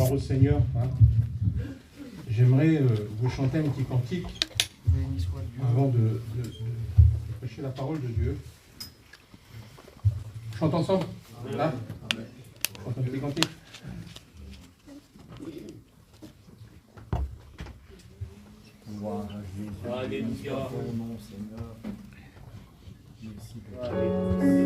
gloire au Seigneur. Hein. J'aimerais vous chanter un petit cantique avant de prêcher la parole de Dieu. Chante ensemble. Là. Chante un petit cantique. Gloire à Jésus. Alléluia. Ton nom, Seigneur. Merci, Père.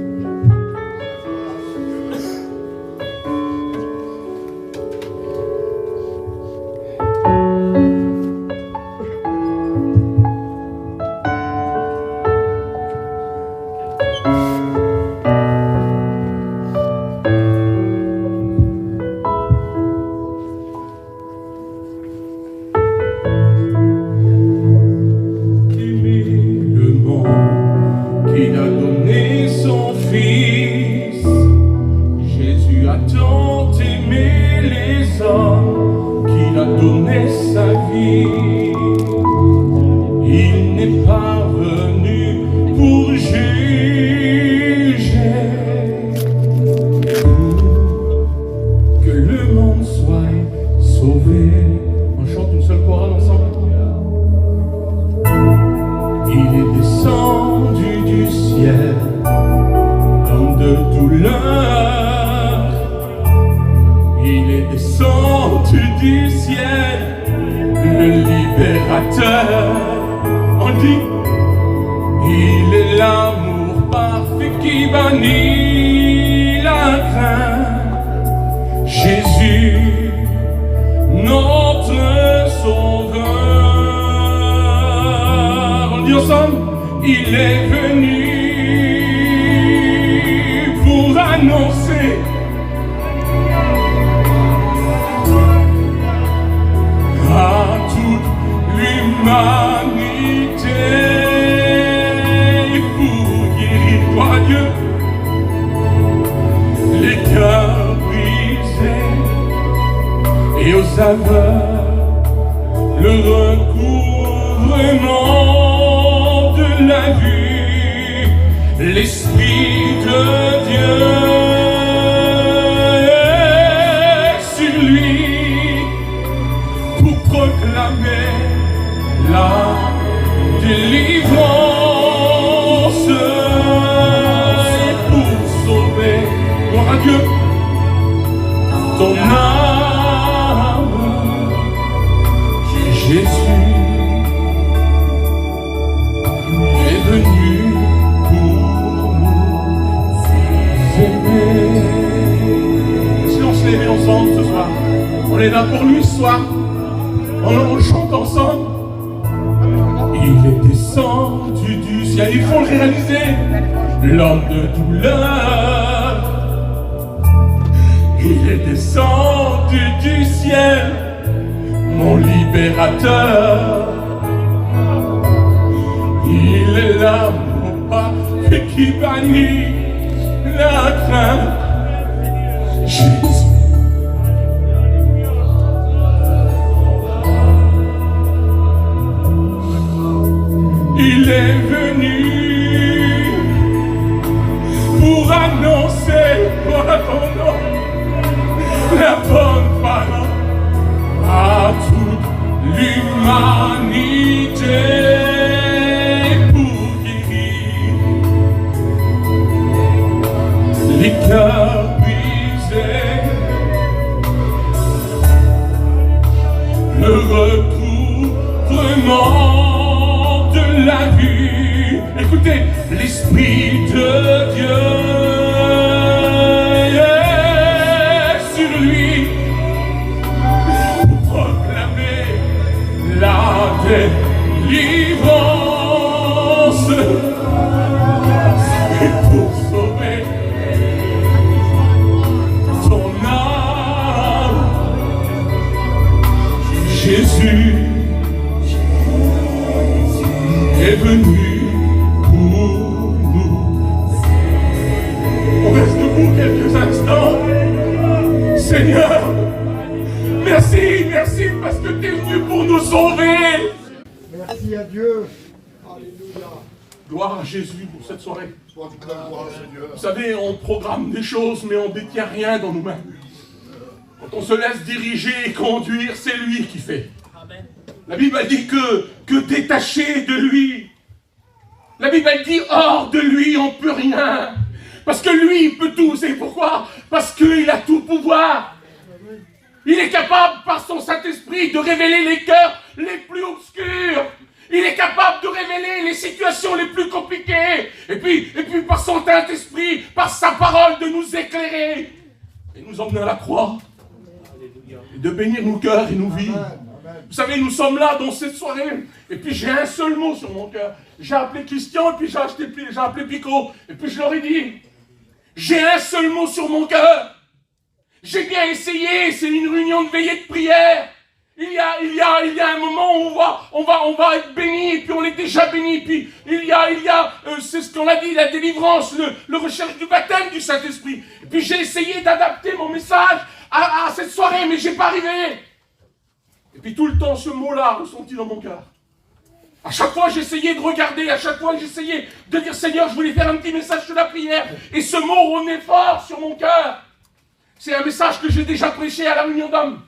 Gloire à Jésus pour cette soirée. Vous savez, on programme des choses, mais on ne détient rien dans nous-mêmes. Quand on se laisse diriger et conduire, c'est lui qui fait. La Bible elle dit que détaché de lui, la Bible elle dit hors de lui on ne peut rien. Parce que lui il peut tout. C'est pourquoi? Parce qu'il a tout pouvoir. Il est capable par son Saint-Esprit de révéler les cœurs les plus obscurs. Il est capable de révéler les situations les plus compliquées. Et puis par son Saint-Esprit, par sa parole, de nous éclairer et nous emmener à la croix. Et de bénir nos cœurs et nos vies. Vous savez, nous sommes là dans cette soirée. Et puis j'ai un seul mot sur mon cœur. J'ai appelé Christian et puis j'ai appelé Pico. Et puis je leur ai dit, j'ai un seul mot sur mon cœur. J'ai bien essayé, c'est une réunion de veillée de prière. Il y a un moment où on va être béni, et puis on est déjà béni, puis c'est ce qu'on a dit, la délivrance, le recherche du baptême du Saint-Esprit. Et puis j'ai essayé d'adapter mon message à cette soirée, mais j'ai pas arrivé. Et puis tout le temps, ce mot-là ressenti dans mon cœur. À chaque fois, j'essayais de regarder, à chaque fois, j'essayais de dire, Seigneur, je voulais faire un petit message sur la prière, et ce mot renaît fort sur mon cœur. C'est un message que j'ai déjà prêché à la réunion d'hommes.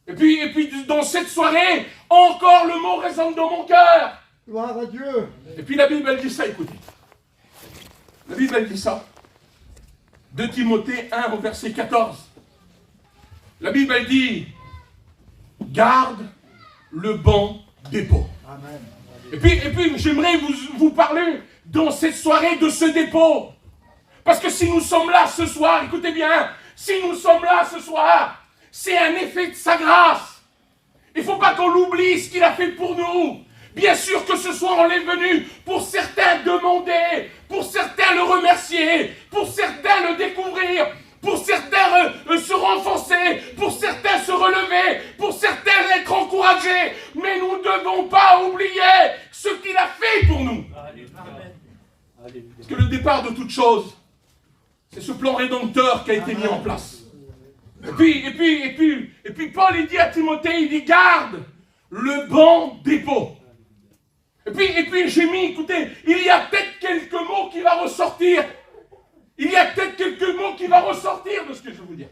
Et puis, dans cette soirée, encore le mot résonne dans mon cœur. Gloire à Dieu. Et puis la Bible, elle dit ça, écoutez. La Bible, elle dit ça. 2 Timothée 1, au verset 14. La Bible, elle dit, garde le bon dépôt. Amen. Et puis j'aimerais vous parler dans cette soirée de ce dépôt. Parce que si nous sommes là ce soir, écoutez bien, si nous sommes là ce soir, c'est un effet de sa grâce. Il ne faut pas qu'on oublie ce qu'il a fait pour nous. Bien sûr que ce soir on est venu pour certains demander, pour certains le remercier, pour certains le découvrir, pour certains se renforcer, pour certains se relever, pour certains être encouragés. Mais nous ne devons pas oublier ce qu'il a fait pour nous. Parce que le départ de toute chose, c'est ce plan rédempteur qui a été mis en place. Et puis Paul il dit à Timothée, il dit garde le bon dépôt. Et puis j'ai mis, écoutez, il y a peut-être quelques mots qui vont ressortir. Il y a peut-être quelques mots qui vont ressortir de ce que je vais vous dire.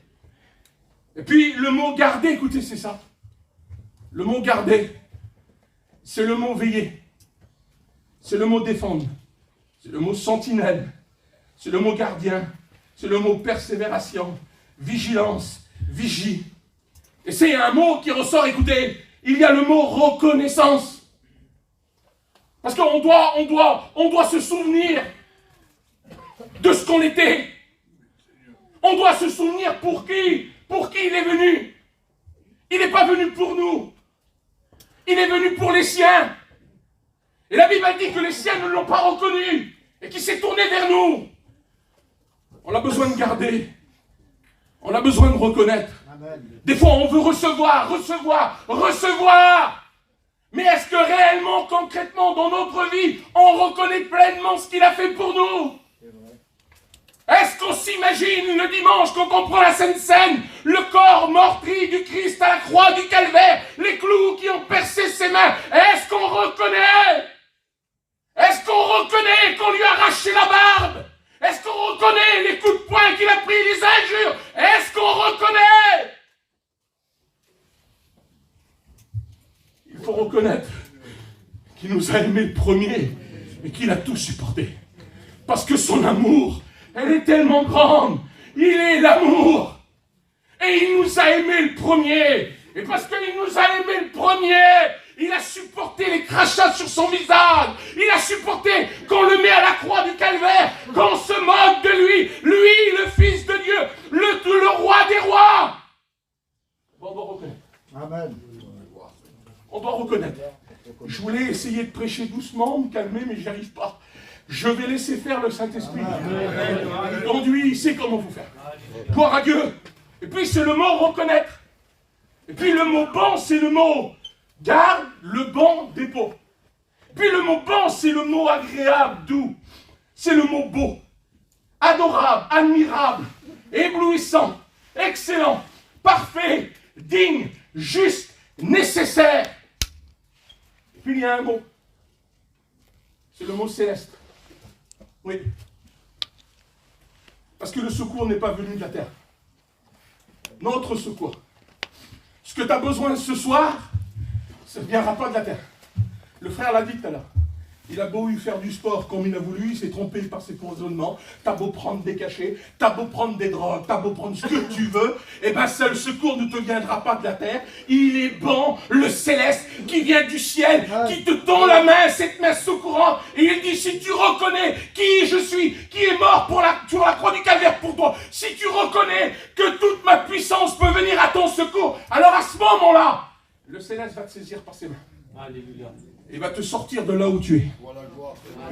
Et puis le mot garder, écoutez, c'est ça. Le mot garder, c'est le mot veiller. C'est le mot défendre. C'est le mot sentinelle. C'est le mot gardien. C'est le mot persévération. Vigilance, vigie. Et c'est un mot qui ressort, écoutez, il y a le mot reconnaissance. Parce qu'on doit se souvenir de ce qu'on était. On doit se souvenir pour qui il est venu. Il n'est pas venu pour nous. Il est venu pour les siens. Et la Bible dit que les siens ne l'ont pas reconnu et qu'il s'est tourné vers nous. On a besoin de garder. On a besoin de reconnaître. Amen. Des fois, on veut recevoir. Mais est-ce que réellement, concrètement, dans notre vie, on reconnaît pleinement ce qu'il a fait pour nous? Est-ce qu'on s'imagine le dimanche, quand on prend la Sainte Seine, le corps meurtri du Christ à la croix du Calvaire, les clous qui ont percé ses mains? Est-ce qu'on reconnaît? Est-ce qu'on reconnaît qu'on lui a arraché la barbe? Est-ce qu'on reconnaît les coups de poing qu'il a pris, les injures? Est-ce qu'on reconnaît? Il faut reconnaître qu'il nous a aimés le premier et qu'il a tout supporté. Parce que son amour, elle est tellement grande. Il est l'amour. Et il nous a aimés le premier. Et parce qu'il nous a aimés le premier, il a supporté les crachats sur son visage. Il a supporté qu'on le met à la croix du Calvaire, qu'on se moque de lui. Lui, le Fils de Dieu, le roi des rois. On doit reconnaître. Amen. On doit reconnaître. Je voulais essayer de prêcher doucement, me calmer, mais j'y arrive pas. Je vais laisser faire le Saint-Esprit. Il conduit, il sait comment vous faire. Gloire à Dieu. Et puis c'est le mot reconnaître. Et puis le mot bon, c'est le mot garde le bon dépôt. Puis le mot bon, c'est le mot agréable, doux. C'est le mot beau, adorable, admirable, éblouissant, excellent, parfait, digne, juste, nécessaire. Et puis il y a un mot. C'est le mot céleste. Oui. Parce que le secours n'est pas venu de la terre. notre secours. Ce que tu as besoin ce soir, ça ne viendra pas de la terre. Le frère l'a dit tout à l'heure. Il a beau eu faire du sport comme il a voulu, il s'est trompé par ses positionnements. T'as beau prendre des cachets, t'as beau prendre des drogues, t'as beau prendre ce que tu veux, et ben seul secours ne te viendra pas de la terre. Il est bon, le céleste, qui vient du ciel, qui te tend la main, cette main secourante, et il dit, si tu reconnais qui je suis, qui est mort sur la croix du calvaire pour toi, si tu reconnais que toute ma puissance peut venir à ton secours, alors à ce moment-là, le céleste va te saisir par ses mains. Alléluia. Il va te sortir de là où tu es.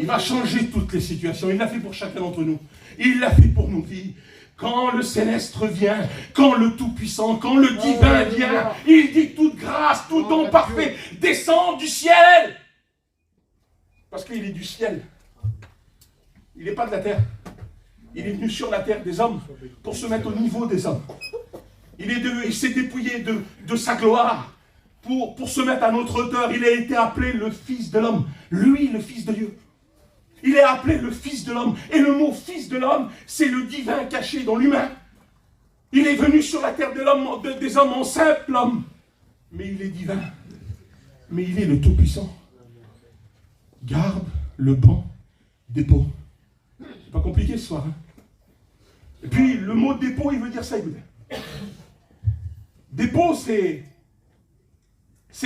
Il va changer toutes les situations. Il l'a fait pour chacun d'entre nous. Il l'a fait pour nos vies. Quand le céleste revient, quand le Tout-Puissant, quand le Divin vient, il dit toute grâce, tout don parfait descend du ciel. Parce qu'il est du ciel. Il n'est pas de la terre. Il est venu sur la terre des hommes pour se mettre au niveau des hommes. Il s'est dépouillé de sa gloire. Pour se mettre à notre hauteur, il a été appelé le Fils de l'homme. Lui, le Fils de Dieu. Il est appelé le Fils de l'homme. Et le mot Fils de l'homme, c'est le divin caché dans l'humain. Il est venu sur la terre des hommes en simple homme. Mais il est divin. Mais il est le Tout-Puissant. Garde le banc dépôt. C'est pas compliqué ce soir. Hein? Et puis, le mot dépôt, il veut dire ça. Dépôt, c'est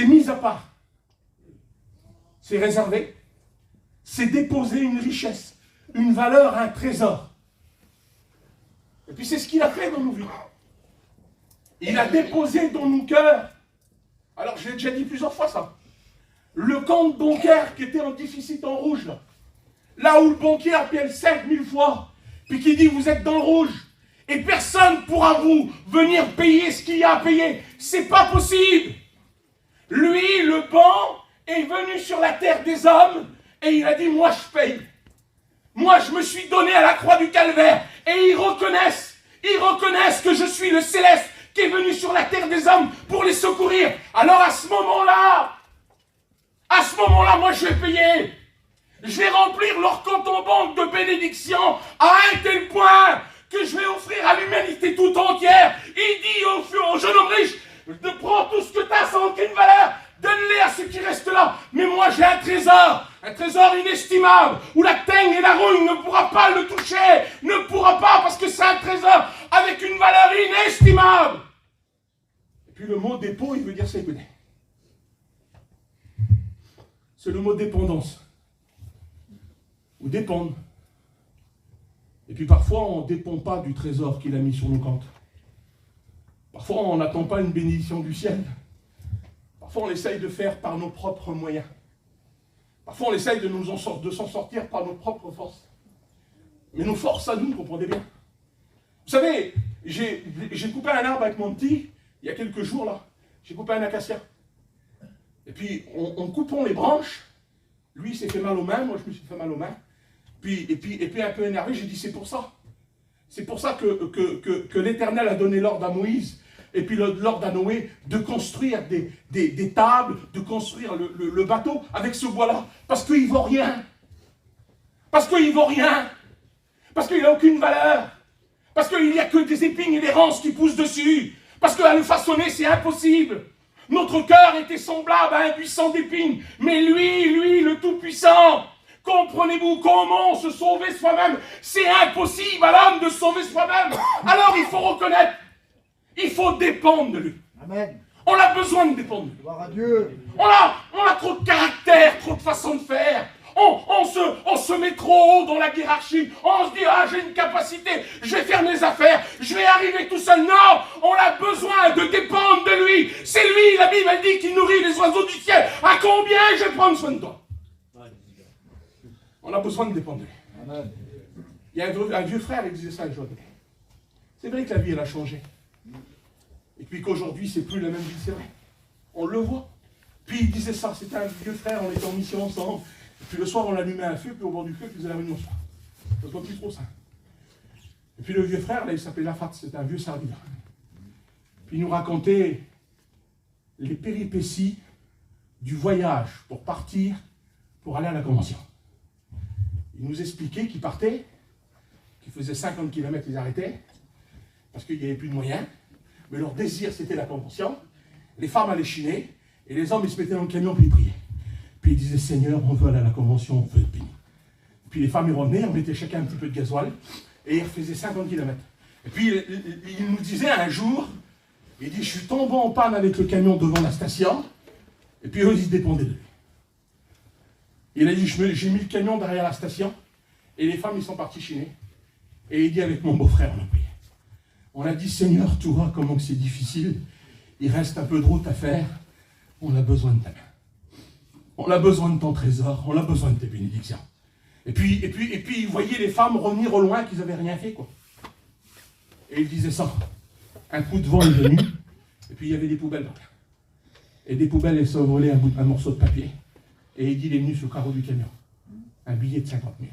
mis à part, c'est réservé, c'est déposer une richesse, une valeur, un trésor. Et puis c'est ce qu'il a fait dans nos vies. Il a déposé dans nos cœurs, alors j'ai déjà dit plusieurs fois ça, le compte bancaire qui était en déficit en rouge, là où le banquier appelle 5000 fois, puis qui dit vous êtes dans le rouge, et personne ne pourra vous venir payer ce qu'il y a à payer. C'est pas possible. Lui, le banc, est venu sur la terre des hommes et il a dit, moi je paye. Moi je me suis donné à la croix du calvaire. Et ils reconnaissent que je suis le céleste qui est venu sur la terre des hommes pour les secourir. Alors à ce moment-là, moi je vais payer. Je vais remplir leur compte en banque de bénédiction à un tel point que je vais offrir à l'humanité tout entière. Il dit au jeune homme riche, prends tout ce que tu as sans aucune valeur, donne-les à ceux qui restent là. Mais moi j'ai un trésor inestimable, où la teigne et la rouille ne pourra pas le toucher, ne pourra pas, parce que c'est un trésor avec une valeur inestimable. Et puis le mot dépôt, il veut dire ça, écoutez. C'est le mot dépendance. Ou dépendre. Et puis parfois on ne dépend pas du trésor qu'il a mis sur nos comptes. Parfois, on n'attend pas une bénédiction du ciel. Parfois, on essaye de faire par nos propres moyens. Parfois, on essaye de s'en sortir par nos propres forces. Mais nos forces à nous, comprenez bien. Vous savez, j'ai coupé un arbre avec mon petit, il y a quelques jours, là. J'ai coupé un acacia. Et puis, en coupant les branches, lui, il s'est fait mal aux mains, moi, je me suis fait mal aux mains. Et puis un peu énervé, j'ai dit, c'est pour ça. C'est pour ça que l'Éternel a donné l'ordre à Moïse et puis l'ordre à Noé de construire des tables, de construire le bateau avec ce bois-là. Parce qu'il ne vaut rien. Parce qu'il ne vaut rien. Parce qu'il n'a aucune valeur. Parce qu'il n'y a que des épines et des ronces qui poussent dessus. Parce qu'à le façonner, c'est impossible. Notre cœur était semblable à un buisson d'épines. Mais lui, le Tout-Puissant, comprenez-vous comment se sauver soi-même? C'est impossible à l'homme de se sauver soi-même. Alors il faut reconnaître, il faut dépendre de lui. Amen. On a besoin de dépendre de lui. Gloire à Dieu. On a trop de caractère, trop de façon de faire. On se met trop haut dans la hiérarchie. On se dit, j'ai une capacité, je vais faire mes affaires, je vais arriver tout seul. Non, on a besoin de dépendre de lui. C'est lui, la Bible elle dit, qui nourrit les oiseaux du ciel. À combien je vais prendre soin de toi? On a besoin de dépendre de lui. Amen. Il y a un vieux frère, il disait ça un jour. C'est vrai que la vie, elle a changé. Et puis qu'aujourd'hui, c'est plus la même vie, c'est vrai. On le voit. Puis il disait ça, c'était un vieux frère, on était en mission ensemble. Et puis le soir, on allumait un feu, puis au bord du feu, il faisait la réunion soir. Ça se voit plus trop ça. Et puis le vieux frère, là, il s'appelait Lafat, c'était un vieux serviteur. Puis il nous racontait les péripéties du voyage pour partir, pour aller à la convention. Il nous expliquait qu'il partait, qu'il faisait 50 km, ils arrêtaient, parce qu'il n'y avait plus de moyens. Mais leur désir, c'était la convention. Les femmes allaient chiner, et les hommes, ils se mettaient dans le camion, puis ils priaient. Puis ils disaient, Seigneur, on veut aller à la convention, on veut être béni. Puis les femmes, ils revenaient, on mettait chacun un petit peu de gasoil, et ils refaisaient 50 km. Et puis il nous disait un jour, il dit, je suis tombé en panne avec le camion devant la station, et puis eux, ils se dépendaient de lui. Il a dit, j'ai mis le camion derrière la station, et les femmes, ils sont partis chiner. Et il dit, avec mon beau-frère, on a prié. On a dit, Seigneur, tu vois comment c'est difficile, il reste un peu de route à faire, on a besoin de ta main. On a besoin de ton trésor, on a besoin de tes bénédictions. Et puis, il voyait les femmes revenir au loin qu'ils n'avaient rien fait, quoi. Et il disait ça. Un coup de vent est venu, et puis il y avait des poubelles dans là. Et des poubelles, elles se volaient un morceau de papier. Et il dit, il est venu sur le carreau du camion. Un billet de 50 000.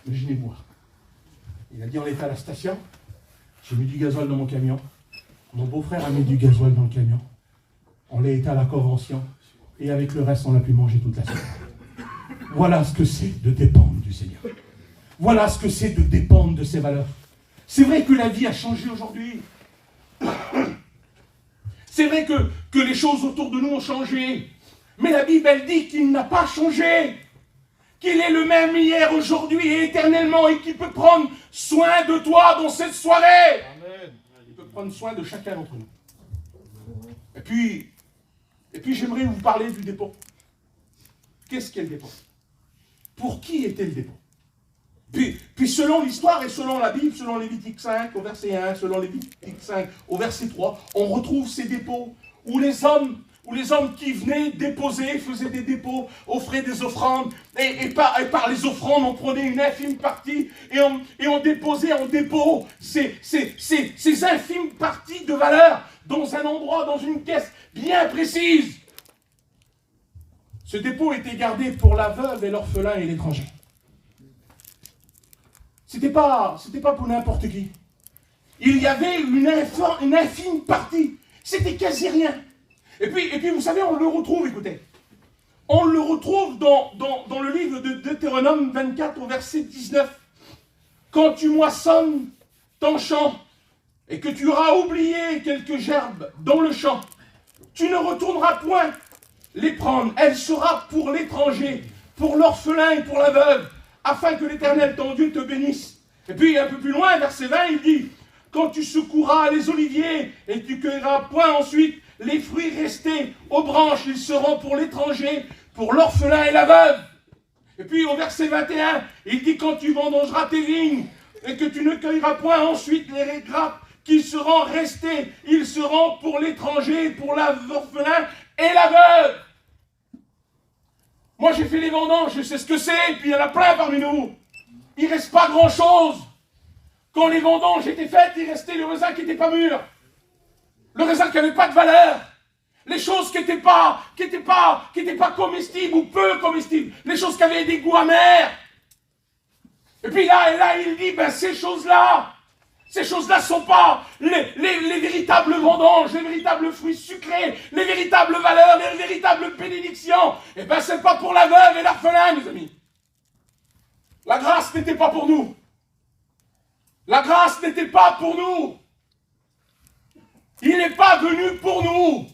Imaginez-vous. Il a dit, on était à la station, j'ai mis du gasoil dans mon camion. Mon beau-frère a mis du gasoil dans le camion. On l'a été à la convention. Et avec le reste, on a pu manger toute la semaine. Voilà ce que c'est de dépendre du Seigneur. Voilà ce que c'est de dépendre de ses valeurs. C'est vrai que la vie a changé aujourd'hui. C'est vrai que les choses autour de nous ont changé. Mais la Bible, elle dit qu'il n'a pas changé. Qu'il est le même hier, aujourd'hui et éternellement. Et qu'il peut prendre soin de toi dans cette soirée. Amen. Il peut prendre soin de chacun d'entre nous. Et puis j'aimerais vous parler du dépôt. Qu'est-ce qu'est le dépôt? Pour qui était le dépôt? Puis selon l'histoire et selon la Bible, selon Lévitique 5 au verset 1, selon Lévitique 5 au verset 3, on retrouve ces dépôts où les hommes qui venaient déposer, faisaient des dépôts, offraient des offrandes, et par les offrandes, on prenait une infime partie, et on déposait en dépôt ces infimes parties de valeur dans un endroit, dans une caisse bien précise. Ce dépôt était gardé pour la veuve et l'orphelin et l'étranger. C'était pas pour n'importe qui. Il y avait une infime partie. C'était quasi rien. Et puis, vous savez, on le retrouve, écoutez. On le retrouve dans le livre de Deutéronome 24 au verset 19. Quand tu moissonnes ton champ et que tu auras oublié quelques gerbes dans le champ, tu ne retourneras point les prendre. Elle sera pour l'étranger, pour l'orphelin et pour la veuve, afin que l'Éternel, ton Dieu, te bénisse. Et puis, un peu plus loin, verset 20, il dit, quand tu secoueras les oliviers et tu cueilleras point ensuite les fruits restés aux branches, ils seront pour l'étranger, pour l'orphelin et la veuve. Et puis, au verset 21, il dit, quand tu vendangeras tes vignes et que tu ne cueilleras point ensuite les grappes qui seront restés, ils seront pour l'étranger, pour l'orphelin et la veuve. Moi, j'ai fait les vendanges, je sais ce que c'est, et puis il y en a plein parmi nous. Il ne reste pas grand-chose. Quand les vendanges étaient faites, il restait le raisin qui n'était pas mûr. Le raisin qui n'avait pas de valeur. Les choses qui n'étaient pas comestibles ou peu comestibles. Les choses qui avaient des goûts amers. Et puis là, il dit, ces choses-là ne sont pas les véritables vendanges, les véritables fruits sucrés, les véritables valeurs, les véritables bénédictions. Et c'est pas pour la veuve et l'orphelin, mes amis. La grâce n'était pas pour nous. La grâce n'était pas pour nous. Il n'est pas venu pour nous.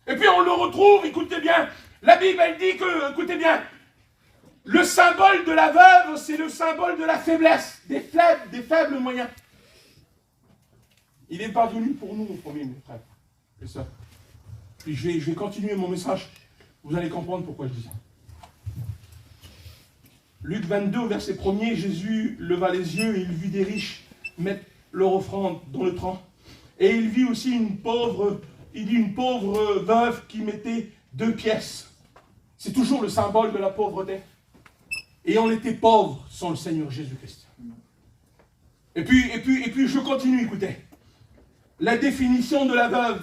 Et puis on le retrouve, écoutez bien, la Bible elle dit que, écoutez bien, le symbole de la veuve, c'est le symbole de la faiblesse, des faibles moyens. Il n'est pas venu pour nous, mon premier, mes frères. C'est ça. Puis je vais continuer mon message. Vous allez comprendre pourquoi je dis ça. Luc 22, verset 1er, Jésus leva les yeux et il vit des riches mettre leur offrande dans le tronc. Et il vit aussi une pauvre veuve qui mettait 2 pièces. C'est toujours le symbole de la pauvreté. Et on était pauvres sans le Seigneur Jésus-Christ. Et puis je continue, écoutez. La définition de la veuve,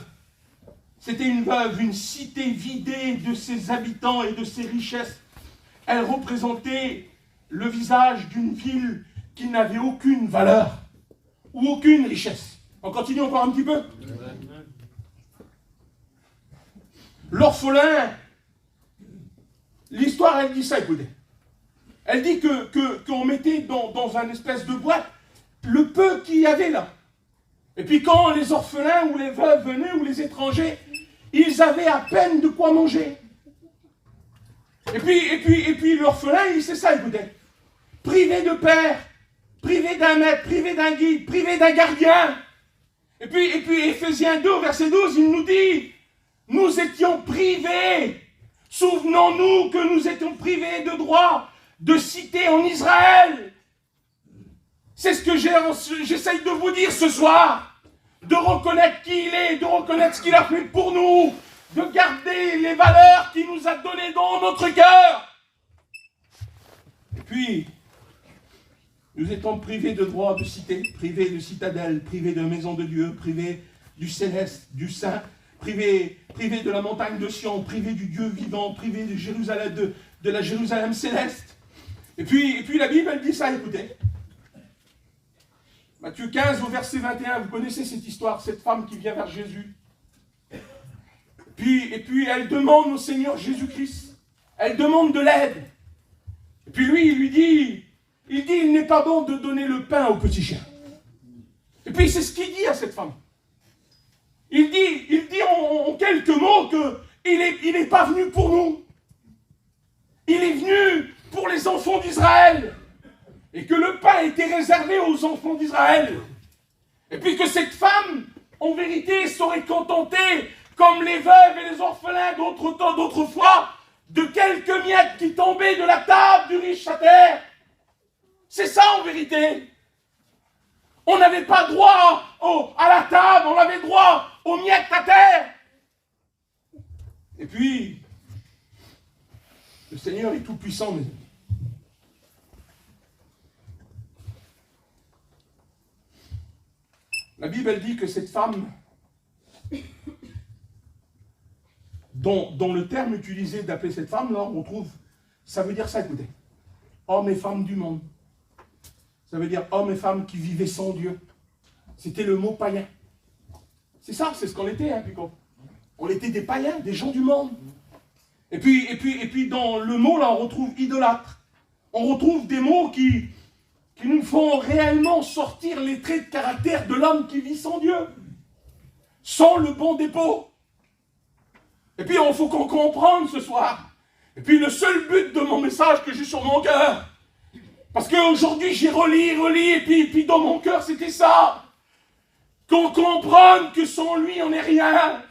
c'était une veuve, une cité vidée de ses habitants et de ses richesses. Elle représentait le visage d'une ville qui n'avait aucune valeur ou aucune richesse. On continue encore un petit peu. L'orphelin, l'histoire elle dit ça, écoutez. Elle dit qu'on mettait dans une espèce de boîte le peu qu'il y avait là. Et puis quand les orphelins ou les veuves venaient, ou les étrangers, ils avaient à peine de quoi manger. Et puis l'orphelin, c'est ça, écoutez. Privé de père, privé d'un maître, privé d'un guide, privé d'un gardien. Et puis Éphésiens 2, verset 12, il nous dit, nous étions privés. Souvenons-nous que nous étions privés de droit de cité en Israël. C'est ce que j'essaye de vous dire ce soir. De reconnaître qui il est, de reconnaître ce qu'il a fait pour nous. De garder les valeurs qu'il nous a données dans notre cœur. Et puis, nous étions privés de droit de cité, privés de citadelle, privés de maison de Dieu, privés du céleste, du saint, privés de la montagne de Sion, privés du Dieu vivant, privés de Jérusalem, de la Jérusalem céleste. Et puis la Bible, elle dit ça, écoutez. Matthieu 15, au verset 21, vous connaissez cette histoire, cette femme qui vient vers Jésus. Et puis elle demande au Seigneur Jésus-Christ, elle demande de l'aide. Et puis lui, il lui dit, il n'est pas bon de donner le pain aux petits chiens. Et puis c'est ce qu'il dit à cette femme. Il dit en quelques mots qu'il n'est pas venu pour nous. Il est venu pour les enfants d'Israël. Et que le pain était réservé aux enfants d'Israël. Et puis que cette femme, en vérité, serait contentée, comme les veuves et les orphelins d'autre temps, d'autrefois, de quelques miettes qui tombaient de la table du riche à terre. C'est ça en vérité. On n'avait pas droit à la table, on avait droit aux miettes à terre. Et puis, le Seigneur est tout puissant, mes amis. La Bible, elle dit que cette femme, dont le terme utilisé d'appeler cette femme, là, on trouve, ça veut dire ça, écoutez. Hommes et femmes du monde. Ça veut dire hommes et femmes qui vivaient sans Dieu. C'était le mot païen. C'est ça, c'est ce qu'on était, hein, Pico. On était des païens, des gens du monde. Et puis dans le mot, là, on retrouve idolâtre. On retrouve des mots qui nous font réellement sortir les traits de caractère de l'homme qui vit sans Dieu. Sans le bon dépôt. Et puis, il faut qu'on comprenne ce soir. Et puis, le seul but de mon message que j'ai sur mon cœur, parce qu'aujourd'hui, j'ai relis, et puis dans mon cœur, c'était ça. Qu'on comprenne que sans lui, on n'est rien.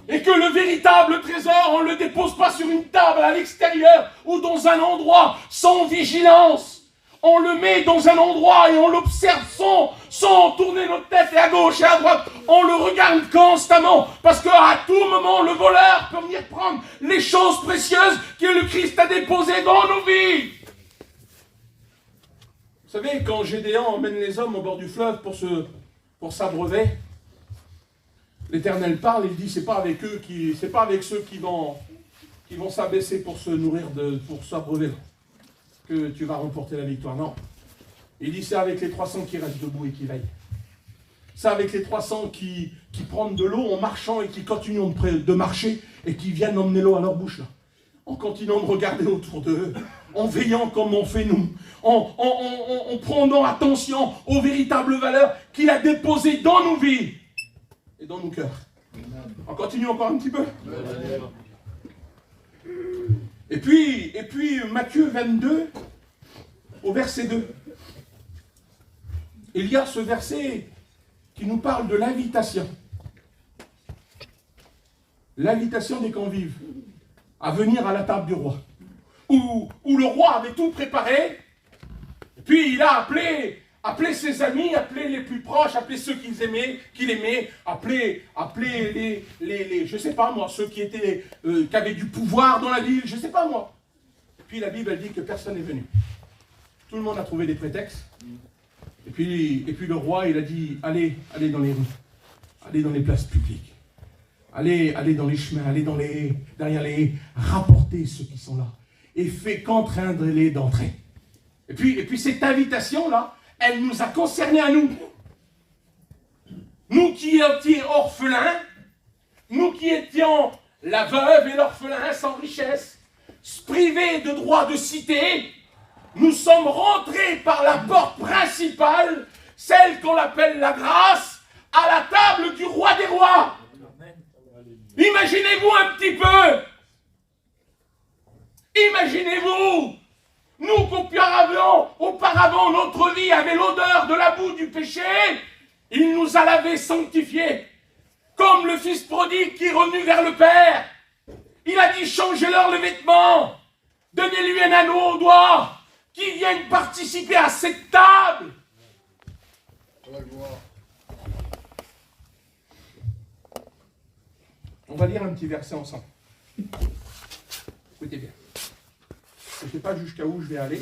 Et que le véritable trésor, on ne le dépose pas sur une table à l'extérieur ou dans un endroit sans vigilance. On le met dans un endroit et on l'observe sans tourner notre tête et à gauche et à droite. On le regarde constamment parce qu'à tout moment, le voleur peut venir prendre les choses précieuses que le Christ a déposées dans nos vies. Vous savez, quand Gédéon emmène les hommes au bord du fleuve pour s'abreuver, l'Éternel parle, il dit, c'est pas avec ceux qui vont s'abaisser pour se nourrir, pour s'abreuver, que tu vas remporter la victoire. Non. Il dit, c'est avec les 300 qui restent debout et qui veillent. C'est avec les 300 qui prennent de l'eau en marchant et qui continuent de marcher et qui viennent emmener l'eau à leur bouche, là. En continuant de regarder autour d'eux, en veillant comme on fait nous, en prenant attention aux véritables valeurs qu'il a déposées dans nos vies et dans nos cœurs. On continue encore un petit peu. Et puis Matthieu 22, au verset 2. Il y a ce verset qui nous parle de l'invitation. L'invitation des convives à venir à la table du roi. Où le roi avait tout préparé, et puis il a appelé ses amis, appelé les plus proches, appelé ceux qu'il aimait, appelé les je sais pas moi, ceux qui avaient du pouvoir dans la ville, je sais pas moi. Et puis la Bible elle dit que personne n'est venu. Tout le monde a trouvé des prétextes. Et puis le roi il a dit, allez dans les rues, allez dans les places publiques. Allez dans les chemins, allez derrière les haies, rapportez ceux qui sont là. Et faites qu'entraînez-les d'entrer. Et puis cette invitation-là, elle nous a concernés à nous. Nous qui étions orphelins, nous qui étions la veuve et l'orphelin sans richesse, privés de droit de cité, nous sommes rentrés par la porte principale, celle qu'on appelle la grâce, à la table du roi des rois. Imaginez-vous un petit peu. Imaginez-vous. Nous qu'auparavant notre vie avait l'odeur de la boue du péché, il nous a lavés sanctifiés. Comme le fils prodigue qui est revenu vers le Père. Il a dit, changez-leur le vêtement. Donnez-lui un anneau au doigt. Qui vienne participer à cette table. On va lire un petit verset ensemble. Écoutez bien. Je ne sais pas jusqu'à où je vais aller.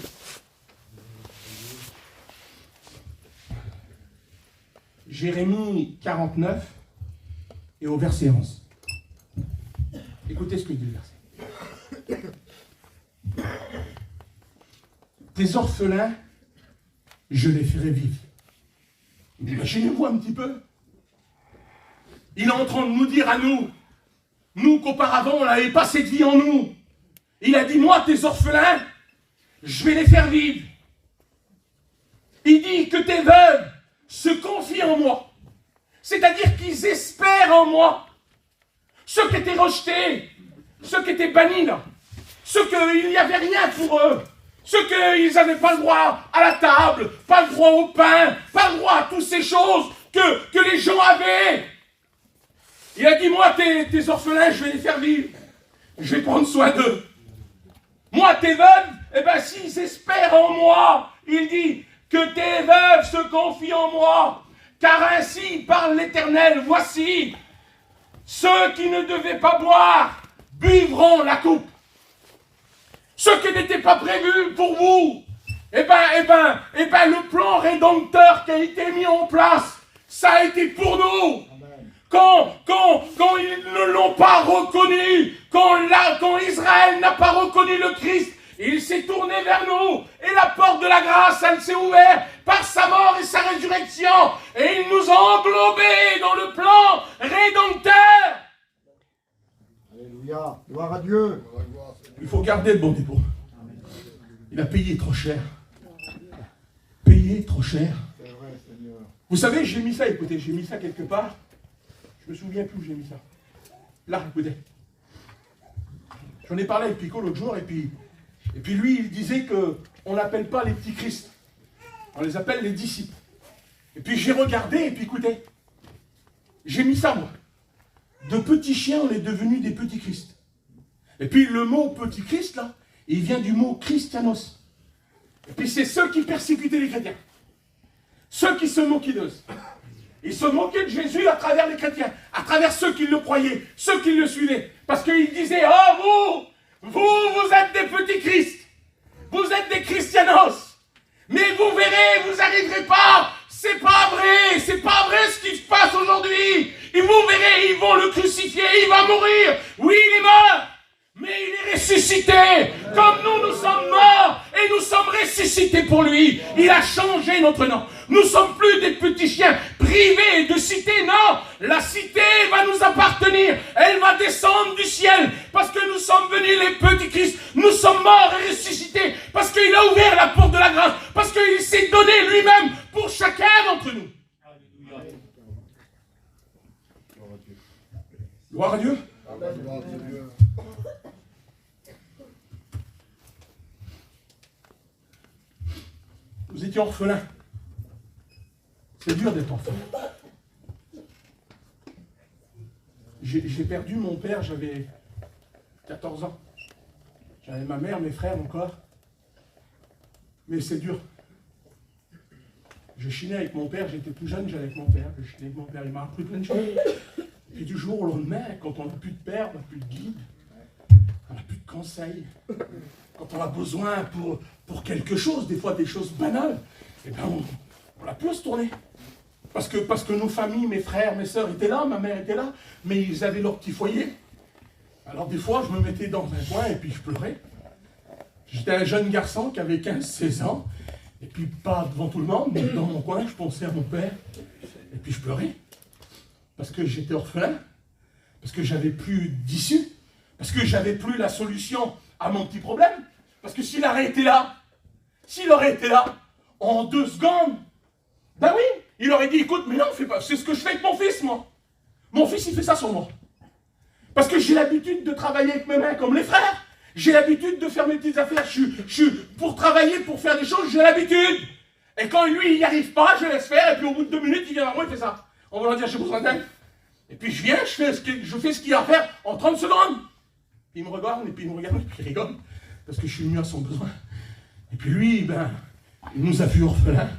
Jérémie 49 et au verset 11. Écoutez ce que dit le verset. Tes orphelins, je les ferai vivre. Imaginez-vous un petit peu. Il est en train de nous dire à nous qu'auparavant on n'avait pas cette vie en nous. Il a dit, moi, tes orphelins, je vais les faire vivre. Il dit que tes veuves se confient en moi. C'est-à-dire qu'ils espèrent en moi. Ceux qui étaient rejetés, ceux qui étaient bannis là, ceux qu'il n'y avait rien pour eux, ceux qu'ils n'avaient pas le droit à la table, pas le droit au pain, pas le droit à toutes ces choses que les gens avaient. Il a dit, moi, tes orphelins, je vais les faire vivre. Je vais prendre soin d'eux. Moi, tes veuves, eh bien, s'ils espèrent en moi, il dit que tes veuves se confient en moi. Car ainsi parle l'Éternel, voici, ceux qui ne devaient pas boire, buvront la coupe. Ceux qui n'étaient pas prévus pour vous, eh ben, le plan rédempteur qui a été mis en place, ça a été pour nous. Quand ils ne l'ont pas reconnu, quand Israël n'a pas reconnu le Christ, il s'est tourné vers nous et la porte de la grâce, elle s'est ouverte par sa mort et sa résurrection et il nous a englobés dans le plan rédempteur. Alléluia, gloire à Dieu. Il faut garder le bon dépôt. Il a payé trop cher. Payé trop cher. C'est vrai, Seigneur. Vous savez, j'ai mis ça, écoutez, j'ai mis ça quelque part. Je me souviens plus où j'ai mis ça. Là, écoutez. J'en ai parlé avec Pico l'autre jour, et puis lui, il disait qu'on n'appelle pas les petits Christ. On les appelle les disciples. Et puis j'ai regardé, et puis écoutez, j'ai mis ça, moi. De petits chiens, on est devenus des petits Christ. Et puis le mot petit Christ, là, il vient du mot Christianos. Et puis c'est ceux qui persécutaient les chrétiens. Ceux qui se moquaient d'eux. Ils se moquaient de Jésus à travers les chrétiens, à travers ceux qui le croyaient, ceux qui le suivaient. Parce qu'ils disaient, oh vous êtes des petits Christ, vous êtes des Christianos. Mais vous verrez, vous n'arriverez pas. C'est pas vrai ce qui se passe aujourd'hui. Et vous verrez, ils vont le crucifier, il va mourir. Oui, il est mort, mais il est ressuscité. Comme nous sommes morts et nous sommes ressuscités pour lui. Il a changé notre nom. Nous ne sommes plus des petits chiens privés de cité. Non, la cité va nous appartenir. Elle va descendre du ciel parce que nous sommes venus les petits Christ. Nous sommes morts et ressuscités parce qu'il a ouvert la porte de la grâce. Parce qu'il s'est donné lui-même pour chacun d'entre nous. Gloire à Dieu. Gloire à Dieu. Vous étiez orphelins. C'est dur d'être orphelin. J'ai perdu mon père, j'avais 14 ans. J'avais ma mère, mes frères encore. Mais c'est dur. Je chinais avec mon père, j'étais tout jeune, j'allais avec mon père. Je chinais avec mon père, il m'a appris plein de choses. Et du jour au lendemain, quand on n'a plus de père, on n'a plus de guide, on n'a plus de conseils, quand on a besoin pour quelque chose, des fois des choses banales, eh bien on n'a plus à se tourner. Parce que nos familles, mes frères, mes sœurs étaient là, ma mère était là, mais ils avaient leur petit foyer. Alors des fois, je me mettais dans un coin et puis je pleurais. J'étais un jeune garçon qui avait 15-16 ans, et puis pas devant tout le monde, mais dans mon coin, je pensais à mon père, et puis je pleurais. Parce que j'étais orphelin, parce que j'avais plus d'issue, parce que j'avais plus la solution à mon petit problème. Parce que s'il aurait été là, en 2 secondes, ben oui, Il aurait dit, écoute, mais non, fais pas, c'est ce que je fais avec mon fils, moi. Mon fils, il fait ça sur moi. Parce que j'ai l'habitude de travailler avec mes mains comme les frères. J'ai l'habitude de faire mes petites affaires. Pour travailler, pour faire des choses, j'ai l'habitude. Et quand lui, il n'y arrive pas, je laisse faire. Et puis au bout de 2 minutes, il vient vers moi, il fait ça. On va leur dire, j'ai besoin d'aide. Et puis je viens, je fais ce qu'il y a à faire en 30 secondes. Puis il me regarde, et puis il me regarde, et puis il rigole. Parce que je suis venu à son besoin. Et puis lui, il nous a vus orphelins.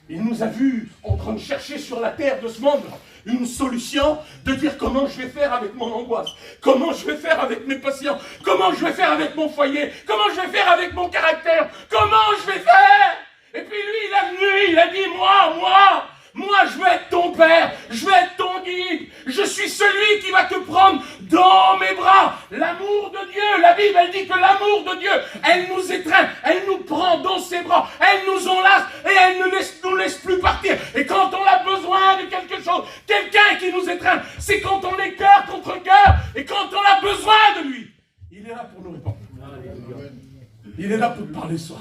Il nous a vus en train de chercher sur la terre de ce monde une solution, de dire comment je vais faire avec mon angoisse, comment je vais faire avec mes patients, comment je vais faire avec mon foyer, comment je vais faire avec mon caractère, comment je vais faire. Et puis lui, il est venu, il a dit, moi, je vais être ton père, je vais être ton guide, je suis celui qui va te prendre dans mes bras. L'amour de Dieu, la Bible, elle dit que l'amour de Dieu, elle nous étreint, elle nous prend dans ses bras, elle nous enlace et elle ne nous laisse plus partir. Et quand on a besoin de quelque chose, quelqu'un qui nous étreint, c'est quand on est cœur contre cœur et quand on a besoin de lui. Il est là pour nous répondre. Il est là pour parler soi.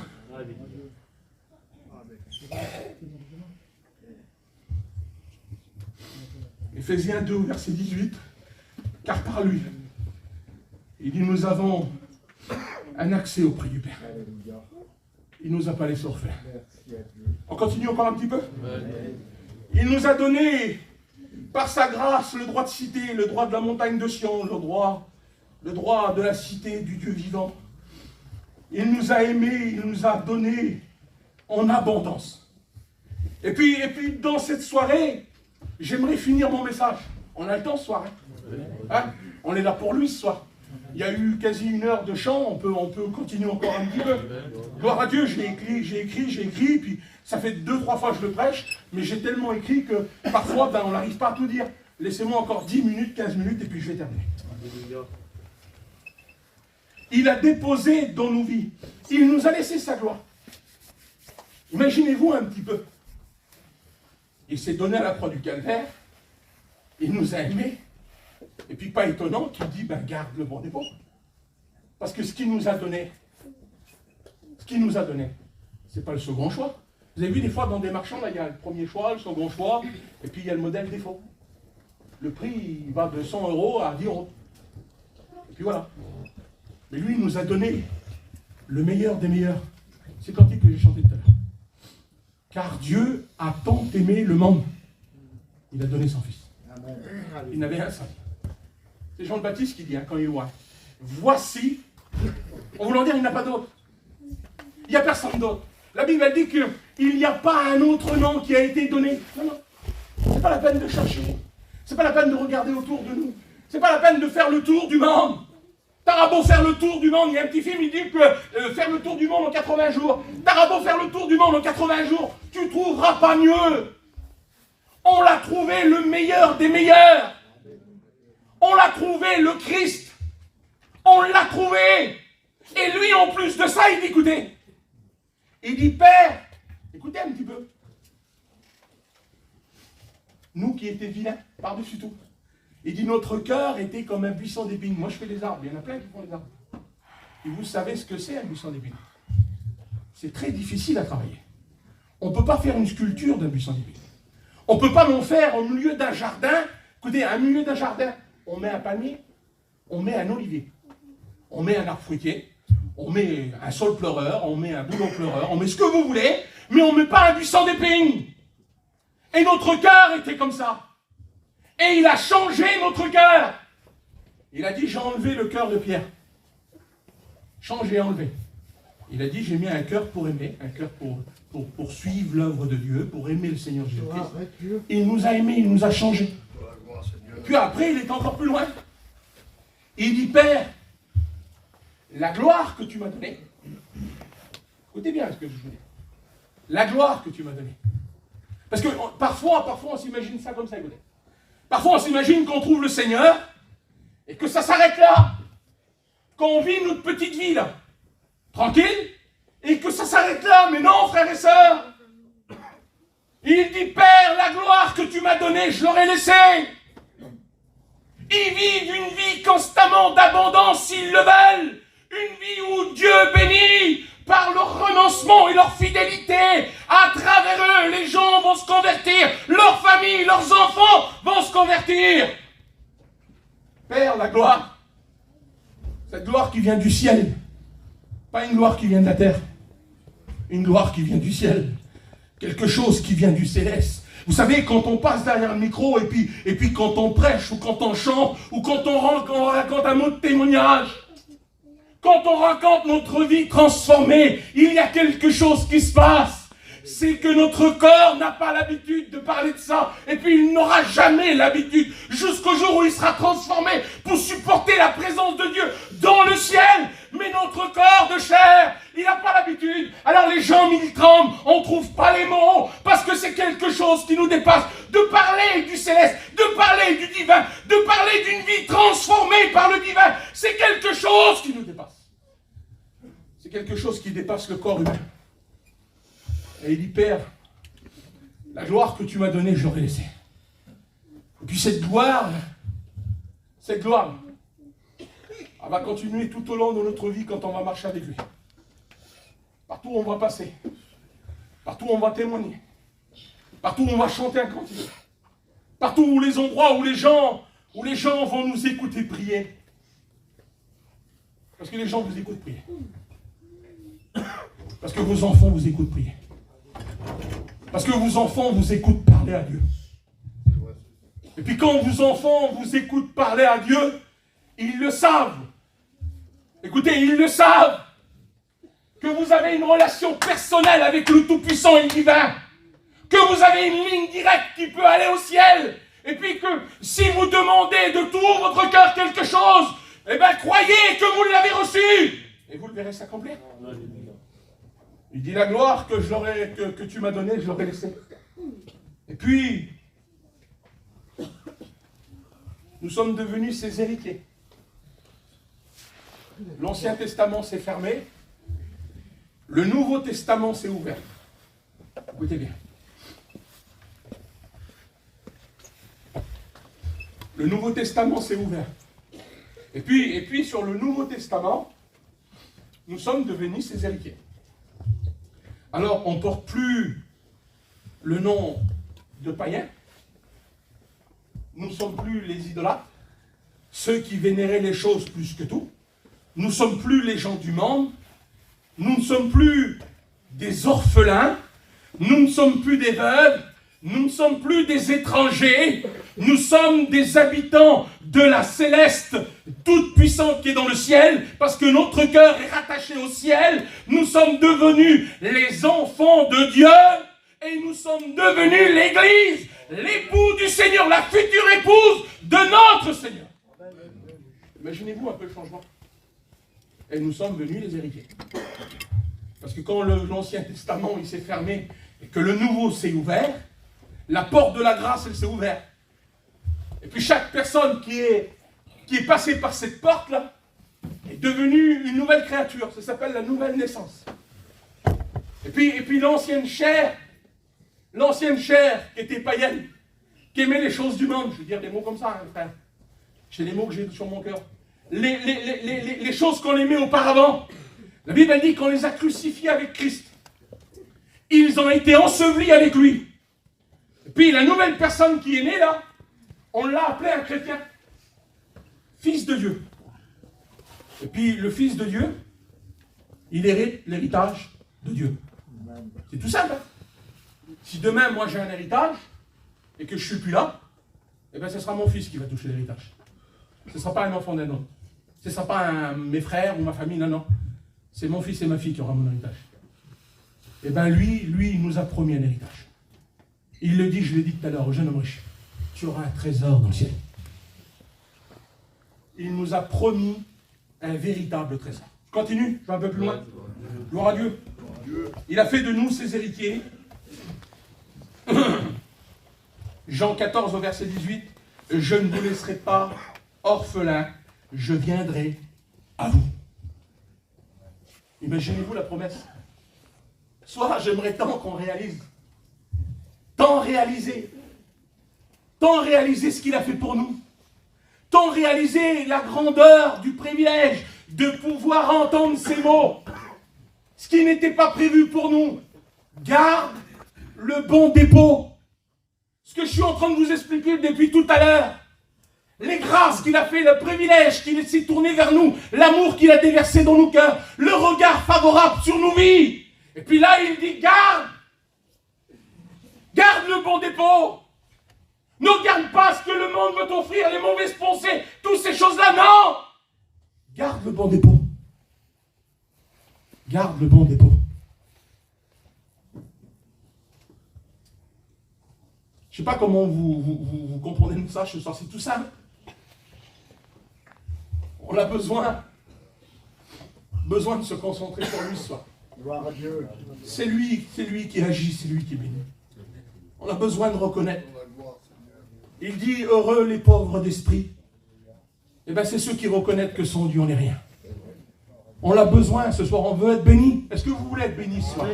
Éphésiens 2, verset 18, car par lui, il dit, nous avons un accès auprès du Père. Il ne nous a pas laissé orphelins. On continue encore un petit peu. Il nous a donné, par sa grâce, le droit de citer, le droit de la montagne de Sion, le droit de la cité du Dieu vivant. Il nous a aimés, il nous a donné en abondance. Et puis dans cette soirée, j'aimerais finir mon message. On a le temps ce soir. Hein? On est là pour lui ce soir. Il y a eu quasi 1 heure de chant, on peut continuer encore un petit peu. Gloire à Dieu, j'ai écrit, puis ça fait 2-3 fois que je le prêche, mais j'ai tellement écrit que parfois on n'arrive pas à tout dire. Laissez-moi encore 10 minutes, 15 minutes, et puis je vais terminer. Il a déposé dans nos vies. Il nous a laissé sa gloire. Imaginez-vous un petit peu. Il s'est donné à la croix du calvaire. Il nous a aimés. Et puis pas étonnant qu'il dit, garde le bon des pauvres. Parce que ce qu'il nous a donné, c'est pas le second choix. Vous avez vu des fois dans des marchands, là, il y a le premier choix, le second choix, et puis il y a le modèle défaut. Le prix, il va de 100 € à 10 €. Et puis voilà. Mais lui, il nous a donné le meilleur des meilleurs. C'est le cantique que j'ai chanté tout à l'heure. Car Dieu a tant aimé le monde. Il a donné son fils. Il n'avait un seul. C'est Jean le Baptiste qui dit, quand il est loin. Voici, en voulant dire, il n'y en a pas d'autre. Il n'y a personne d'autre. La Bible elle dit qu'il n'y a pas un autre nom qui a été donné. Non, non. C'est pas la peine de chercher. C'est pas la peine de regarder autour de nous. C'est pas la peine de faire le tour du monde. T'auras beau faire le tour du monde, il y a un petit film, il dit que faire le tour du monde en 80 jours. T'auras beau faire le tour du monde en 80 jours, tu trouveras pas mieux. On l'a trouvé le meilleur des meilleurs. On l'a trouvé le Christ. On l'a trouvé. Et lui, en plus de ça, il dit, écoutez. Il dit, Père, écoutez un petit peu. Nous qui étions vilains, par-dessus tout. Il dit, notre cœur était comme un buisson d'épines. Moi, je fais des arbres. Il y en a plein qui font des arbres. Et vous savez ce que c'est, un buisson d'épines. C'est très difficile à travailler. On ne peut pas faire une sculpture d'un buisson d'épines. On ne peut pas l'en faire au milieu d'un jardin. Écoutez, au milieu d'un jardin, on met un palmier, on met un olivier, on met un arbre fruitier, on met un saule pleureur, on met un boulot pleureur, on met ce que vous voulez, mais on ne met pas un buisson d'épines. Et notre cœur était comme ça. Et il a changé notre cœur. Il a dit, j'ai enlevé le cœur de pierre. Changé, enlevé. Il a dit, j'ai mis un cœur pour aimer, un cœur pour suivre l'œuvre de Dieu, pour aimer le Seigneur Jésus-Christ. Il nous a aimés, il nous a changés. Puis après, il est encore plus loin. Il dit, Père, la gloire que tu m'as donnée, écoutez bien ce que je vous dis, la gloire que tu m'as donnée. Parce que parfois on s'imagine ça comme ça, écoutez. Parfois, on s'imagine qu'on trouve le Seigneur et que ça s'arrête là. Qu'on vit notre petite vie là, tranquille, et que ça s'arrête là. Mais non, frères et sœurs. Il dit, Père, la gloire que tu m'as donnée, je l'aurais laissée. Ils vivent une vie constamment d'abondance s'ils le veulent. Une vie où Dieu bénit par leur renoncement et leur fidélité, à travers eux, les gens vont se convertir, leurs familles, leurs enfants vont se convertir. Père, la gloire, cette gloire qui vient du ciel, pas une gloire qui vient de la terre, une gloire qui vient du ciel, quelque chose qui vient du céleste. Vous savez, quand on passe derrière le micro, et puis quand on prêche, ou quand on chante, ou quand on raconte un mot de témoignage, quand on raconte notre vie transformée, il y a quelque chose qui se passe. C'est que notre corps n'a pas l'habitude de parler de ça, et puis il n'aura jamais l'habitude, jusqu'au jour où il sera transformé pour supporter la présence de Dieu dans le ciel. Mais notre corps de chair, il n'a pas l'habitude. Alors les gens, ils tremblent, on ne trouve pas les mots, parce que c'est quelque chose qui nous dépasse. De parler du céleste, de parler du divin, de parler d'une vie transformée par le divin, c'est quelque chose qui nous dépasse. C'est quelque chose qui dépasse le corps humain. Et il dit, Père, la gloire que tu m'as donnée, je l'aurais laissée. Et puis cette gloire, elle va continuer tout au long de notre vie quand on va marcher avec lui. Partout où on va passer, partout où on va témoigner, partout où on va chanter un cantique, partout où les endroits où les gens vont nous écouter prier. Parce que les gens vous écoutent prier. Parce que vos enfants vous écoutent prier. Parce que vos enfants vous écoutent parler à Dieu. Et puis quand vos enfants vous écoutent parler à Dieu, ils le savent. Écoutez, ils le savent. Que vous avez une relation personnelle avec le Tout-Puissant et le Divin. Que vous avez une ligne directe qui peut aller au ciel. Et puis que si vous demandez de tout votre cœur quelque chose, eh bien croyez que vous l'avez reçu. Et vous le verrez s'accomplir. Il dit, la gloire que tu m'as donnée, je l'aurais laissée. Et puis, nous sommes devenus ses héritiers. L'Ancien Testament s'est fermé. Le Nouveau Testament s'est ouvert. Écoutez bien. Le Nouveau Testament s'est ouvert. Et puis, sur le Nouveau Testament, nous sommes devenus ses héritiers. Alors, on ne porte plus le nom de païens. Nous ne sommes plus les idolâtres, ceux qui vénéraient les choses plus que tout. Nous ne sommes plus les gens du monde. Nous ne sommes plus des orphelins. Nous ne sommes plus des veuves. Nous ne sommes plus des étrangers. Nous sommes des habitants de la céleste toute puissante qui est dans le ciel, parce que notre cœur est rattaché au ciel. Nous sommes devenus les enfants de Dieu et nous sommes devenus l'Église, l'époux du Seigneur, la future épouse de notre Seigneur. Imaginez-vous un peu le changement. Et nous sommes venus les héritiers. Parce que quand l'Ancien Testament il s'est fermé et que le Nouveau s'est ouvert, la porte de la grâce elle s'est ouverte. Et puis chaque personne qui est passée par cette porte-là est devenue une nouvelle créature. Ça s'appelle la nouvelle naissance. Et puis l'ancienne chair qui était païenne, qui aimait les choses du monde, je veux dire des mots comme ça, hein, frère. C'est les mots que j'ai sur mon cœur. Les choses qu'on aimait auparavant, la Bible dit qu'on les a crucifiés avec Christ. Ils ont été ensevelis avec lui. Et puis la nouvelle personne qui est née là, on l'a appelé un chrétien. Fils de Dieu. Et puis le fils de Dieu, il hérite l'héritage de Dieu. C'est tout simple. Hein? Si demain moi j'ai un héritage et que je ne suis plus là, eh bien ce sera mon fils qui va toucher l'héritage. Ce ne sera pas un enfant d'un autre. Ce ne sera pas mes frères ou ma famille, non. C'est mon fils et ma fille qui auront mon héritage. Eh bien lui, il nous a promis un héritage. Il le dit, je l'ai dit tout à l'heure au jeune homme riche. Tu auras un trésor dans le ciel. Il nous a promis un véritable trésor. Je continue, je vais un peu plus loin. Gloire à Dieu. Il a fait de nous ses héritiers. Jean 14 au verset 18. Je ne vous laisserai pas orphelins, je viendrai à vous. Imaginez-vous la promesse. Soit j'aimerais tant qu'on réalise. Tant réaliser ce qu'il a fait pour nous. Tant réaliser la grandeur du privilège de pouvoir entendre ces mots. ce qui n'était pas prévu pour nous. Garde le bon dépôt. Ce que je suis en train de vous expliquer depuis tout à l'heure. Les grâces qu'il a fait, le privilège qu'il s'est tourné vers nous, l'amour qu'il a déversé dans nos cœurs, le regard favorable sur nos vies. Et puis là, il dit, garde le bon dépôt. Ne garde pas ce que le monde veut t'offrir, les mauvaises pensées, toutes ces choses-là, non. Garde le bon dépôt. Garde le bon dépôt. Je ne sais pas comment vous comprenez tout ça, je suis sorti tout ça. On a besoin de se concentrer sur lui ce soir. Gloire à Dieu. C'est lui qui agit, c'est lui qui bénit. On a besoin de reconnaître. Il dit, heureux les pauvres d'esprit. Eh bien, c'est ceux qui reconnaissent que sans Dieu, on n'est rien. On a besoin ce soir, on veut être béni. Est-ce que vous voulez être béni ce soir?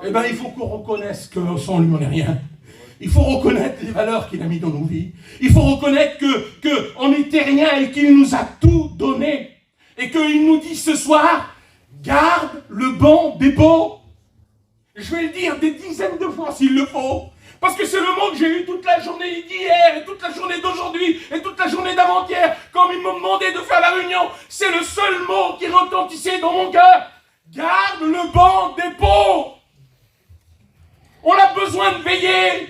Eh bien, il faut qu'on reconnaisse que sans lui, on n'est rien. Il faut reconnaître les valeurs qu'il a mis dans nos vies. Il faut reconnaître qu'on n'était rien et qu'il nous a tout donné. Et qu'il nous dit ce soir, garde le bon dépôt. Je vais le dire des dizaines de fois s'il le faut. Parce que c'est le mot que j'ai eu toute la journée d'hier, et toute la journée d'aujourd'hui, et toute la journée d'avant-hier, quand ils m'ont demandé de faire la réunion. C'est le seul mot qui retentissait dans mon cœur. Garde le bon dépôt. On a besoin de veiller.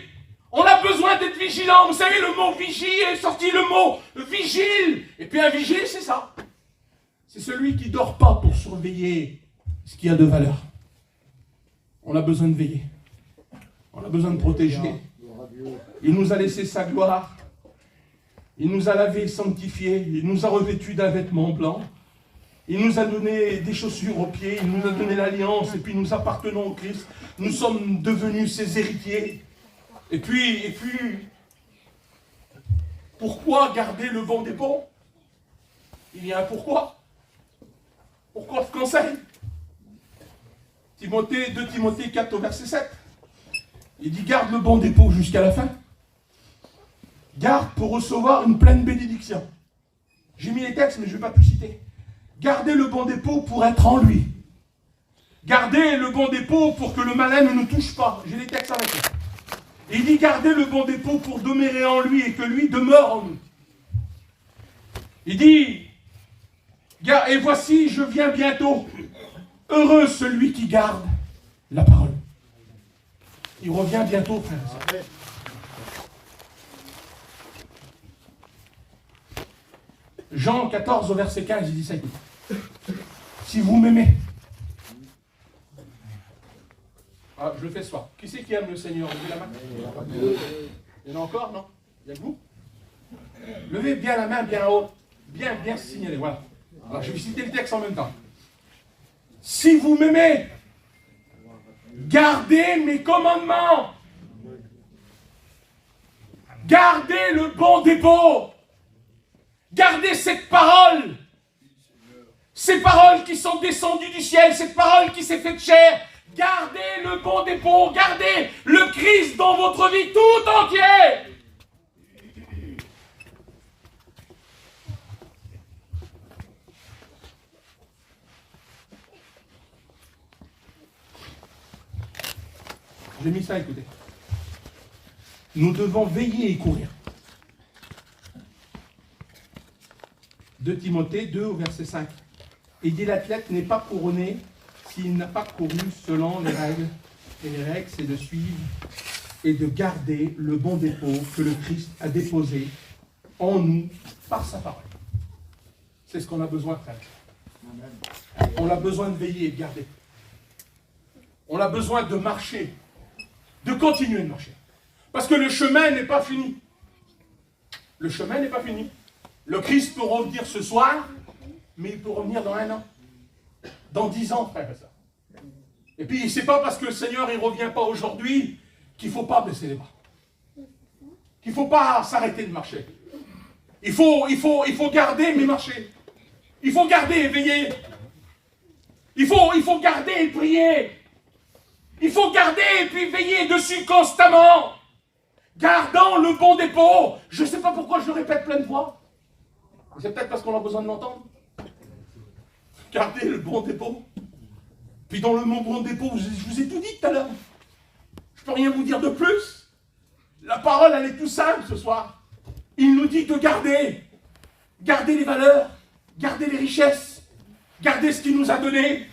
On a besoin d'être vigilant. Vous savez, le mot vigie est sorti le mot vigile. Et puis un vigile, c'est ça. C'est celui qui ne dort pas pour surveiller ce qu'il y a de valeur. On a besoin de veiller. On a besoin de protéger. Il nous a laissé sa gloire. Il nous a lavé, sanctifié. Il nous a revêtus d'un vêtement blanc. Il nous a donné des chaussures aux pieds. Il nous a donné l'alliance. Et puis nous appartenons au Christ. Nous sommes devenus ses héritiers. Et puis, pourquoi garder le bon dépôt? Il y a un pourquoi. Pourquoi ce conseil? 2 Timothée 4 au verset 7. Il dit, garde le bon dépôt jusqu'à la fin. Garde pour recevoir une pleine bénédiction. J'ai mis les textes, mais je ne vais pas tout citer. Gardez le bon dépôt pour être en lui. Gardez le bon dépôt pour que le malin ne nous touche pas. J'ai les textes avec moi. Il dit, gardez le bon dépôt pour demeurer en lui et que lui demeure en nous. Il dit, et voici, je viens bientôt. Heureux celui qui garde la parole. Il revient bientôt, frère. Jean 14 au verset 15, il dit ça, écoute. Si vous m'aimez. Ah, je le fais ce soir. Qui c'est qui aime le Seigneur? Levez la main. Il y en a encore, non? Il y a que vous? Levez bien la main, bien haut. Bien signalé, voilà. Alors, je vais citer le texte en même temps. Si vous m'aimez, gardez mes commandements. Gardez le bon dépôt. Gardez cette parole. Ces paroles qui sont descendues du ciel, cette parole qui s'est faite chair. Gardez le bon dépôt. Gardez le Christ dans votre vie tout entière. J'ai mis ça, écoutez. Nous devons veiller et courir. 2 Timothée 2 au verset 5. Il dit, l'athlète n'est pas couronné s'il n'a pas couru selon les règles. Et les règles, c'est de suivre et de garder le bon dépôt que le Christ a déposé en nous par sa parole. C'est ce qu'on a besoin, frère. On a besoin de veiller et de garder. On a besoin de marcher, de continuer de marcher. Parce que le chemin n'est pas fini. Le chemin n'est pas fini. Le Christ peut revenir ce soir, mais il peut revenir dans 1 an. Dans 10 ans, frère et sœur. Et puis, c'est pas parce que le Seigneur ne revient pas aujourd'hui qu'il ne faut pas baisser les bras. Qu'il ne faut pas s'arrêter de marcher. Il faut garder mais marcher. Il faut garder et veiller. Il faut garder et prier. Il faut garder et puis veiller dessus constamment. Gardant le bon dépôt. Je ne sais pas pourquoi je le répète plein de fois. C'est peut-être parce qu'on a besoin de l'entendre. Gardez le bon dépôt. Puis dans le monde des pauvres, je vous ai tout dit tout à l'heure. Je ne peux rien vous dire de plus. La parole, elle est tout simple ce soir. Il nous dit de garder les valeurs, garder les richesses, garder ce qu'il nous a donné.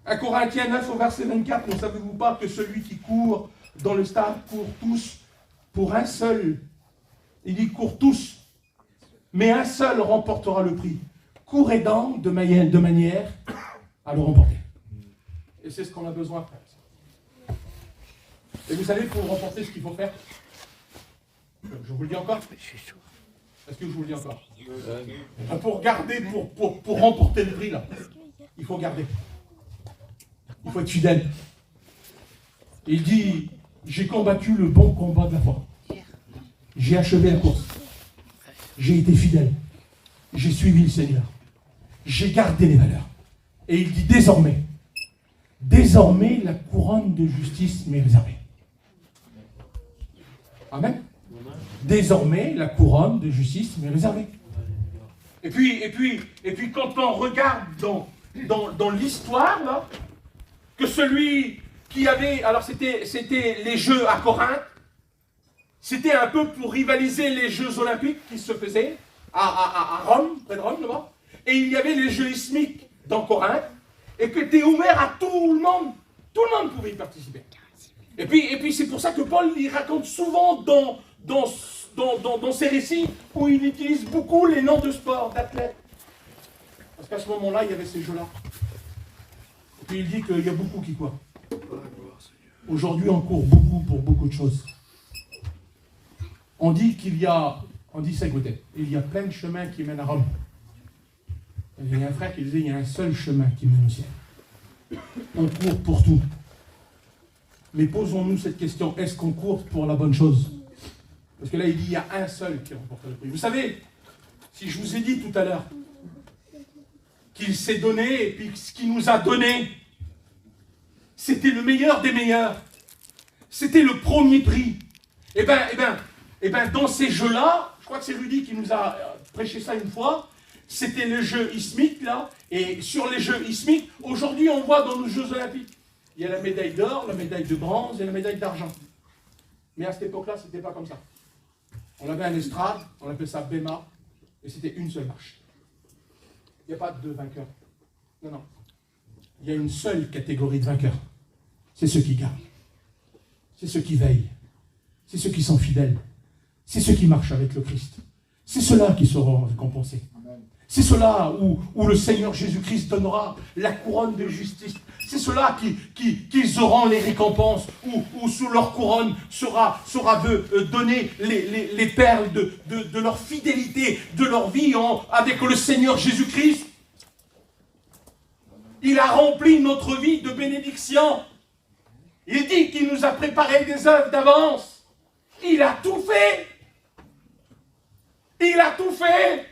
1 Corinthiens 9 au verset 24, ne savez-vous pas que celui qui court dans le stade court tous pour un seul? Il dit court tous, mais un seul remportera le prix. Courez donc de manière à le remporter. Et c'est ce qu'on a besoin, frère. Et vous savez, pour remporter, ce qu'il faut faire, je vous le dis encore. Est-ce que je vous le dis encore? Pour garder, pour remporter le prix, là, il faut garder. Il faut être fidèle. Il dit, j'ai combattu le bon combat de la foi. J'ai achevé la course. J'ai été fidèle. J'ai suivi le Seigneur. J'ai gardé les valeurs. Et il dit, désormais, la couronne de justice m'est réservée. Amen. Désormais, la couronne de justice m'est réservée. Et puis, quand on regarde dans l'histoire, là, que celui qui avait... Alors, c'était les Jeux à Corinthe. C'était un peu pour rivaliser les Jeux olympiques qui se faisaient à Rome, près de Rome, là-bas. Et il y avait les Jeux ismiques dans Corinthe, et que c'était ouvert à tout le monde. Tout le monde pouvait y participer. Et puis c'est pour ça que Paul, il raconte souvent dans ses récits, où il utilise beaucoup les noms de sport, d'athlètes. Parce qu'à ce moment-là, il y avait ces Jeux-là. Et puis il dit qu'il y a beaucoup qui courent. Aujourd'hui, on court beaucoup pour beaucoup de choses. On dit on dit ça, écoutez, il y a plein de chemins qui mènent à Rome. Il y a un frère qui disait, il y a un seul chemin qui mène au ciel. On court pour tout. Mais posons-nous cette question, est-ce qu'on court pour la bonne chose? Parce que là, il dit, il y a un seul qui remporte le prix. Vous savez, si je vous ai dit tout à l'heure qu'il s'est donné, et puis ce qu'il nous a donné, c'était le meilleur des meilleurs. C'était le premier prix. Eh bien, dans ces jeux-là, je crois que c'est Rudy qui nous a prêché ça une fois, c'était le jeu ismique, là, et sur les jeux ismiques, aujourd'hui, on voit dans nos Jeux olympiques, il y a la médaille d'or, la médaille de bronze et la médaille d'argent. Mais à cette époque-là, ce n'était pas comme ça. On avait un estrade, on appelait ça Bema, et c'était une seule marche. Il n'y a pas de deux vainqueurs. Non. Il y a une seule catégorie de vainqueurs. C'est ceux qui gagnent. C'est ceux qui veillent. C'est ceux qui sont fidèles. C'est ceux qui marchent avec le Christ. C'est ceux-là qui seront récompensés. C'est ceux-là où le Seigneur Jésus-Christ donnera la couronne de justice. C'est ceux-là qui auront les récompenses, où sous leur couronne sera donné les perles de leur fidélité, de leur vie avec le Seigneur Jésus-Christ. Il a rempli notre vie de bénédiction. Il dit qu'il nous a préparé des œuvres d'avance. Il a tout fait. Il a tout fait.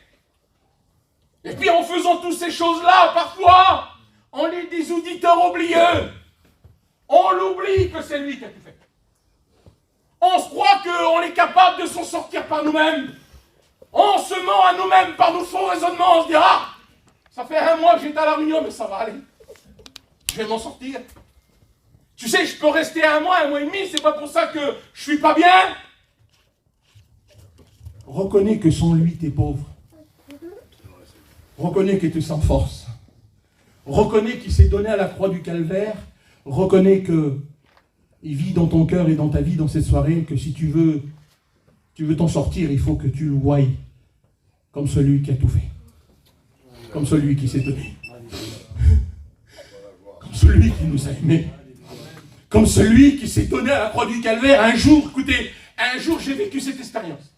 Et puis en faisant toutes ces choses-là, parfois, on est des auditeurs oublieux. On l'oublie que c'est lui qui a tout fait. On se croit qu'on est capable de s'en sortir par nous-mêmes. On se ment à nous-mêmes par nos faux raisonnements. On se dit, ah, ça fait 1 mois que j'étais à la réunion, mais ça va aller. Je vais m'en sortir. Tu sais, je peux rester 1 mois, 1 mois et demi, c'est pas pour ça que je suis pas bien. Reconnais que sans lui, tu es pauvre. Reconnais que tu es sans force. Reconnais qu'il s'est donné à la croix du calvaire. Reconnais qu'il vit dans ton cœur et dans ta vie dans cette soirée, que si tu veux t'en sortir, il faut que tu le voies comme celui qui a tout fait. Comme celui qui s'est donné. Comme celui qui nous a aimés. Comme celui qui s'est donné à la croix du calvaire. Un jour, j'ai vécu cette expérience.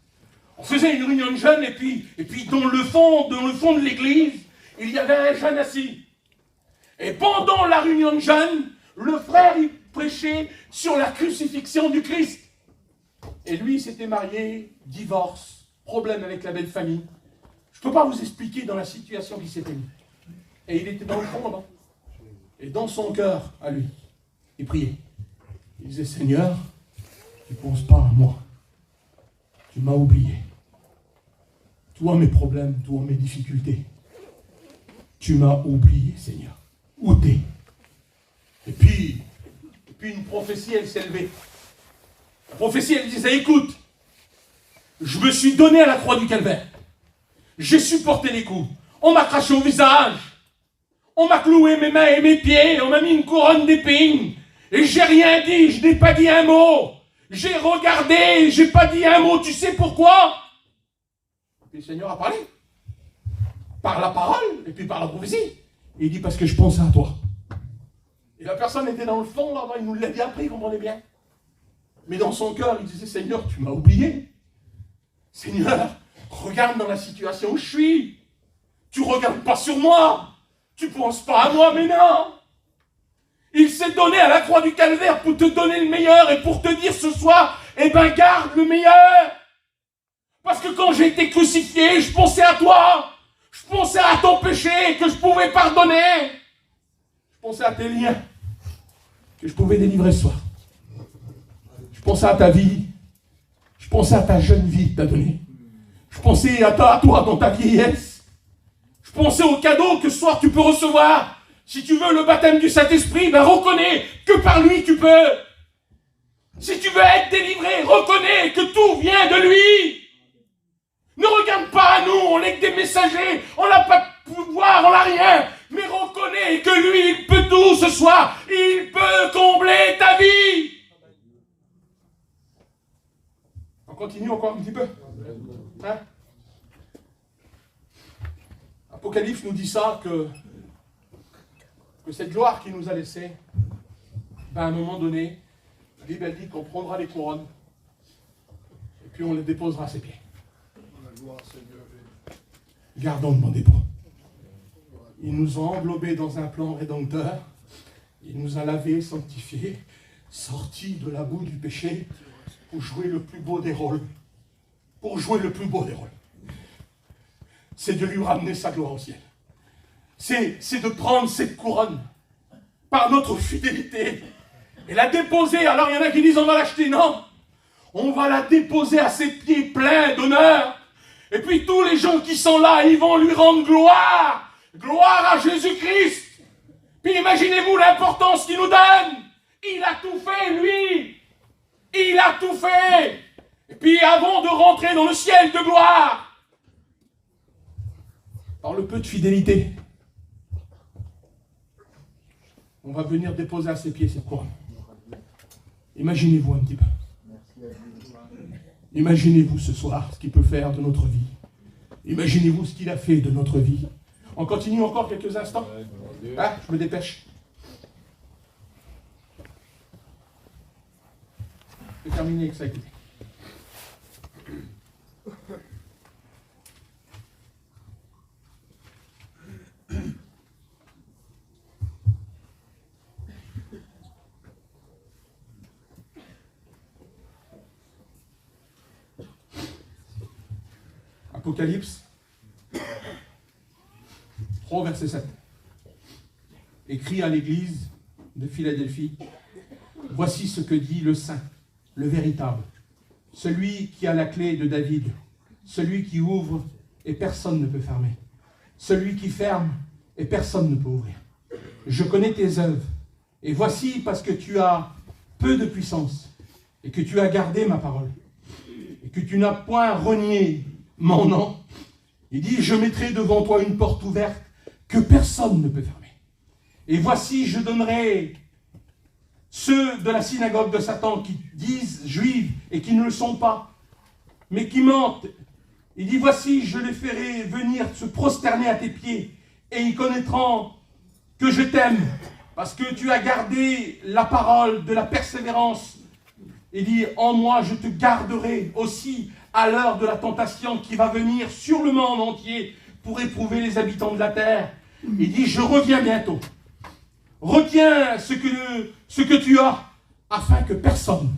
On faisait une réunion de jeunes et puis dans le fond de l'église, il y avait un jeune assis. Et pendant la réunion de jeunes, le frère il prêchait sur la crucifixion du Christ. Et lui, il s'était marié, divorce, problème avec la belle famille. Je ne peux pas vous expliquer dans la situation qui s'était mise. Et il était dans le fond là-bas. Et dans son cœur, à lui, il priait. Il disait, Seigneur, tu ne penses pas à moi. Tu m'as oublié. Tu vois mes problèmes, tu vois mes difficultés. tu m'as oublié, Seigneur. Où t'es? Et puis une prophétie, elle s'est levée. La prophétie, elle disait, écoute, je me suis donné à la croix du calvaire. J'ai supporté les coups. On m'a craché au visage. On m'a cloué mes mains et mes pieds. On m'a mis une couronne d'épines. Et j'ai rien dit. Je n'ai pas dit un mot. J'ai regardé. J'ai pas dit un mot. Tu sais pourquoi? Et puis le Seigneur a parlé. Par la parole et puis par la prophétie. Et il dit, parce que je pensais à toi. Et la personne était dans le fond, là, il nous l'a dit après, il comprenait bien. Mais dans son cœur, il disait, Seigneur, tu m'as oublié. Seigneur, regarde dans la situation où je suis. Tu regardes pas sur moi. Tu penses pas à moi, mais non. Il s'est donné à la croix du calvaire pour te donner le meilleur et pour te dire ce soir, eh ben garde le meilleur. Parce que quand j'ai été crucifié, je pensais à toi. Je pensais à ton péché que je pouvais pardonner. Je pensais à tes liens que je pouvais délivrer ce soir. Je pensais à ta vie. Je pensais à ta jeune vie que tu as donnée. Je pensais à toi dans ta vieillesse. Je pensais au cadeau que ce soir tu peux recevoir. Si tu veux le baptême du Saint-Esprit, ben reconnais que par lui tu peux. Si tu veux être délivré, reconnais que tout vient de lui. Ne regarde pas à nous, on n'est que des messagers, on n'a pas de pouvoir, on n'a rien. Mais reconnais que lui, il peut tout ce soir. Il peut combler ta vie. On continue encore un petit peu. Hein? Apocalypse nous dit ça, que cette gloire qu'il nous a laissée, ben à un moment donné, la Bible elle dit qu'on prendra les couronnes et puis on les déposera à ses pieds. Gardons-le des bons. Il nous a englobés dans un plan rédempteur. Il nous a lavés, sanctifiés, sortis de la boue du péché pour jouer le plus beau des rôles. Pour jouer le plus beau des rôles. C'est de lui ramener sa gloire au ciel. C'est de prendre cette couronne par notre fidélité et la déposer. Alors il y en a qui disent on va l'acheter. Non. On va la déposer à ses pieds pleins d'honneur. Et puis tous les gens qui sont là, ils vont lui rendre gloire. Gloire à Jésus-Christ. Puis imaginez-vous l'importance qu'il nous donne. Il a tout fait, lui. Il a tout fait. Et puis avant de rentrer dans le ciel de gloire, par le peu de fidélité, on va venir déposer à ses pieds cette couronne. Imaginez-vous un petit peu. Imaginez-vous ce soir ce qu'il peut faire de notre vie. Imaginez-vous ce qu'il a fait de notre vie. On continue encore quelques instants. Ah, je me dépêche. Je vais terminer avec ça. Écoutez. Apocalypse 3, verset 7. Écrit à l'église de Philadelphie, voici ce que dit le Saint, le véritable, celui qui a la clé de David, celui qui ouvre et personne ne peut fermer, celui qui ferme et personne ne peut ouvrir. Je connais tes œuvres, et voici parce que tu as peu de puissance, et que tu as gardé ma parole, et que tu n'as point renié mon nom, il dit, je mettrai devant toi une porte ouverte que personne ne peut fermer. Et voici, je donnerai ceux de la synagogue de Satan qui disent juifs et qui ne le sont pas, mais qui mentent. Il dit, voici, je les ferai venir se prosterner à tes pieds et ils connaîtront que je t'aime parce que tu as gardé la parole de la persévérance. Il dit, en moi, je te garderai aussi à l'heure de la tentation qui va venir sur le monde entier pour éprouver les habitants de la terre. Il dit, je reviens bientôt. Retiens ce que tu as, afin que personne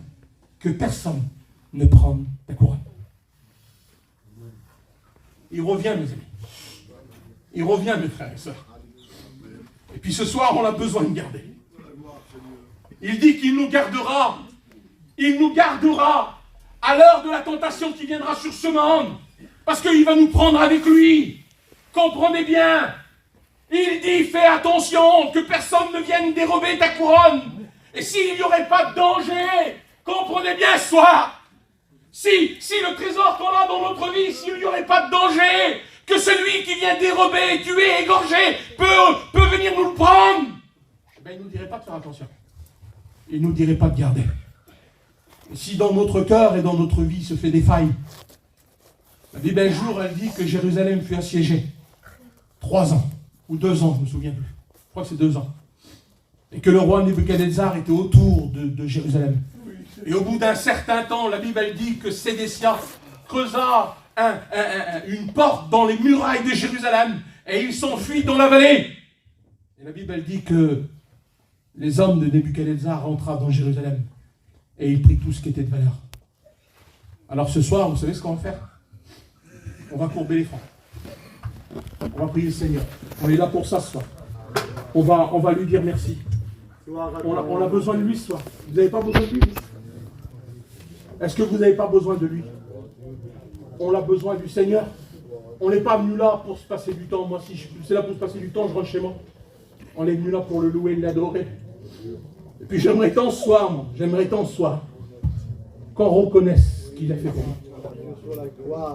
ne prenne ta couronne. Il revient, mes amis. Il revient, mes frères et sœurs. Et puis ce soir, on a besoin de garder. Il dit qu'il nous gardera. Il nous gardera à l'heure de la tentation qui viendra sur ce monde. Parce qu'il va nous prendre avec lui. Comprenez bien. Il dit, fais attention, que personne ne vienne dérober ta couronne. Et s'il n'y aurait pas de danger, comprenez bien ce soir, si le trésor qu'on a dans notre vie, s'il n'y aurait pas de danger, que celui qui vient dérober, tuer, égorger, peut venir nous le prendre, eh bien, il ne nous dirait pas de faire attention. Il ne nous dirait pas de garder. Et si dans notre cœur et dans notre vie se fait des failles, la Bible un jour, elle dit que Jérusalem fut assiégée. 3 ans, ou 2 ans, je ne me souviens plus. Je crois que c'est 2 ans. Et que le roi Nebuchadnezzar était autour de Jérusalem. Et au bout d'un certain temps, la Bible elle dit que Sédécia creusa une porte dans les murailles de Jérusalem et il s'enfuit dans la vallée. Et la Bible elle dit que les hommes de Nebuchadnezzar rentrèrent dans Jérusalem et ils prirent tout ce qui était de valeur. Alors ce soir, vous savez ce qu'on va faire? On va courber les francs. On va prier le Seigneur. On est là pour ça ce soir. On va lui dire merci. On a besoin de lui ce soir. Vous n'avez pas besoin de lui? Est-ce que vous n'avez pas besoin de lui? On a besoin du Seigneur. On n'est pas venu là pour se passer du temps. Moi, si c'est là pour se passer du temps, je rentre chez moi. On est venu là pour le louer et l'adorer. Et puis j'aimerais tant ce soir, qu'on reconnaisse ce qu'il a fait pour moi.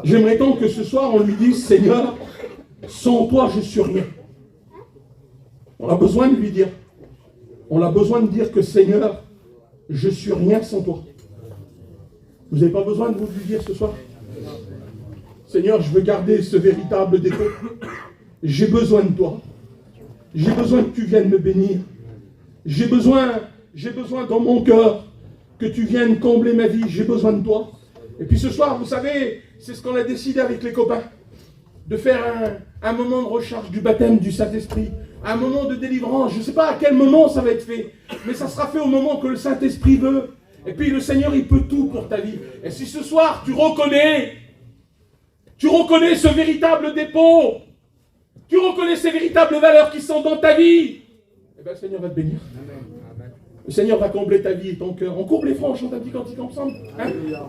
J'aimerais tant que ce soir, on lui dise, Seigneur, sans toi, je suis rien. On a besoin de lui dire. On a besoin de dire que Seigneur, je suis rien sans toi. Vous n'avez pas besoin de vous lui dire ce soir? Seigneur, je veux garder ce véritable dépôt. J'ai besoin de toi. J'ai besoin que tu viennes me bénir. J'ai besoin dans mon cœur que tu viennes combler ma vie. J'ai besoin de toi. Et puis ce soir, vous savez, c'est ce qu'on a décidé avec les copains. De faire un moment de recharge du baptême du Saint-Esprit. Un moment de délivrance. Je ne sais pas à quel moment ça va être fait. Mais ça sera fait au moment que le Saint-Esprit veut. Et puis le Seigneur, il peut tout pour ta vie. Et si ce soir, tu reconnais ce véritable dépôt, tu reconnais ces véritables valeurs qui sont dans ta vie, eh bien le Seigneur va te bénir. Le Seigneur va combler ta vie et ton cœur. On courbe les francs, on chante un petit cantique ensemble. Hein?